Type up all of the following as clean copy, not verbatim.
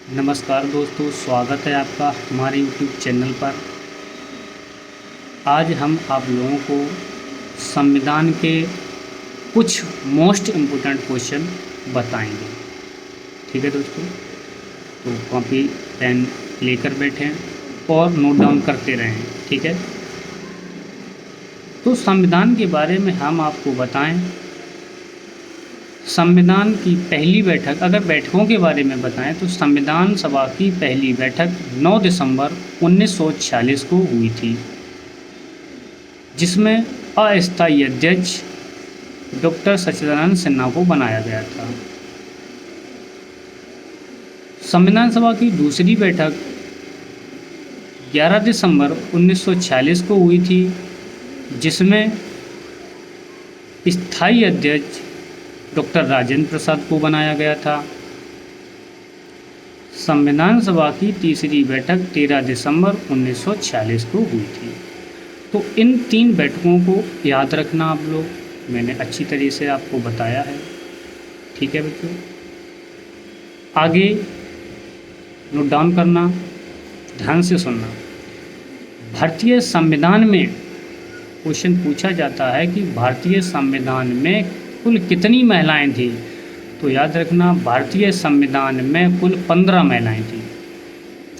नमस्कार दोस्तों, स्वागत है आपका हमारे YouTube चैनल पर। आज हम आप लोगों को संविधान के कुछ मोस्ट इम्पोर्टेंट क्वेश्चन बताएंगे। ठीक है दोस्तों, तो कॉपी पेन लेकर बैठें और नोट डाउन करते रहें। ठीक है, तो संविधान के बारे में हम आपको बताएं। संविधान की पहली बैठक, अगर बैठकों के बारे में बताएं तो संविधान सभा की पहली बैठक 9 दिसंबर 1946 को हुई थी, जिसमें अस्थायी अध्यक्ष डॉक्टर सच्चिदानंद सिन्हा को बनाया गया था। संविधान सभा की दूसरी बैठक 11 दिसंबर 1946 को हुई थी, जिसमें स्थायी अध्यक्ष डॉक्टर राजेंद्र प्रसाद को बनाया गया था। संविधान सभा की तीसरी बैठक 13 दिसंबर 1946 को हुई थी। तो इन 3 बैठकों को याद रखना आप लोग, मैंने अच्छी तरह से आपको बताया है। ठीक है बच्चों, आगे नोट डाउन करना, ध्यान से सुनना। भारतीय संविधान में क्वेश्चन पूछा जाता है कि भारतीय संविधान में कुल कितनी महिलाएं थी, तो याद रखना भारतीय संविधान में कुल 15 महिलाएं थी।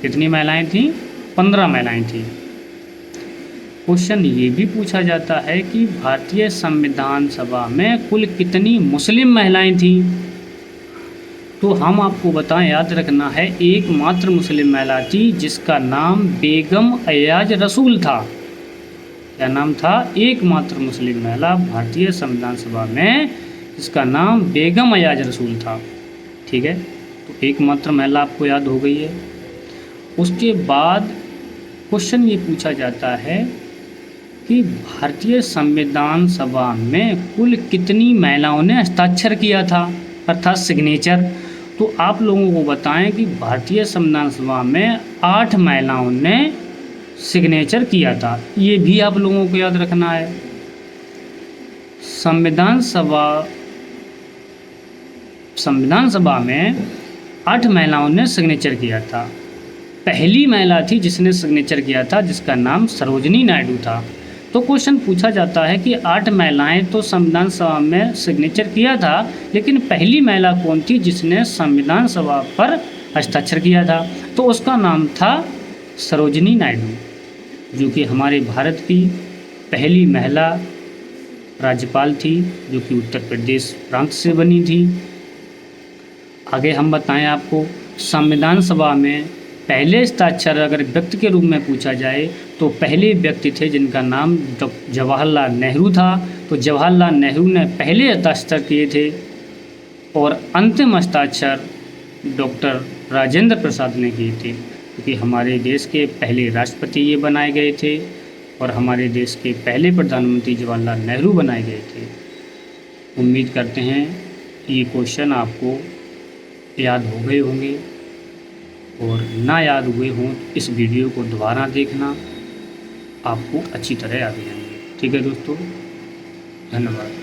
कितनी महिलाएं थी? 15 महिलाएं थी। क्वेश्चन ये भी पूछा जाता है कि भारतीय संविधान सभा में कुल कितनी मुस्लिम महिलाएं थी, तो हम आपको बताएं, याद रखना है एकमात्र मुस्लिम महिला थी जिसका नाम बेगम अयाज रसूल था। क्या नाम था? एकमात्र मुस्लिम महिला भारतीय संविधान सभा में जिसका नाम बेगम अयाज रसूल था। ठीक है, तो एकमात्र महिला आपको याद हो गई है। उसके बाद क्वेश्चन ये पूछा जाता है कि भारतीय संविधान सभा में कुल कितनी महिलाओं ने हस्ताक्षर किया था, अर्थात सिग्नेचर। तो आप लोगों को बताएं कि भारतीय संविधान सभा में 8 महिलाओं ने सिग्नेचर किया था। ये भी आप लोगों को याद रखना है। संविधान सभा में 8 महिलाओं ने सिग्नेचर किया था। पहली महिला थी जिसने सिग्नेचर किया था, जिसका नाम सरोजिनी नायडू था। तो क्वेश्चन पूछा जाता है कि 8 महिलाएं तो संविधान सभा में सिग्नेचर किया था, लेकिन पहली महिला कौन थी जिसने संविधान सभा पर हस्ताक्षर किया था? तो उसका नाम था सरोजिनी नायडू, जो कि हमारे भारत की पहली महिला राज्यपाल थी, जो कि उत्तर प्रदेश प्रांत से बनी थी। आगे हम बताएं आपको, संविधान सभा में पहले हस्ताक्षर अगर व्यक्ति के रूप में पूछा जाए तो पहले व्यक्ति थे जिनका नाम जवाहरलाल नेहरू था। तो जवाहरलाल नेहरू ने पहले हस्ताक्षर किए थे और अंतिम हस्ताक्षर डॉक्टर राजेंद्र प्रसाद ने किए थे, क्योंकि हमारे देश के पहले राष्ट्रपति ये बनाए गए थे और हमारे देश के पहले प्रधानमंत्री जवाहरलाल नेहरू बनाए गए थे। उम्मीद करते हैं ये क्वेश्चन आपको याद हो गए होंगे, और ना याद हुए हों तो इस वीडियो को दोबारा देखना, आपको अच्छी तरह याद रहेंगे। ठीक है दोस्तों, धन्यवाद।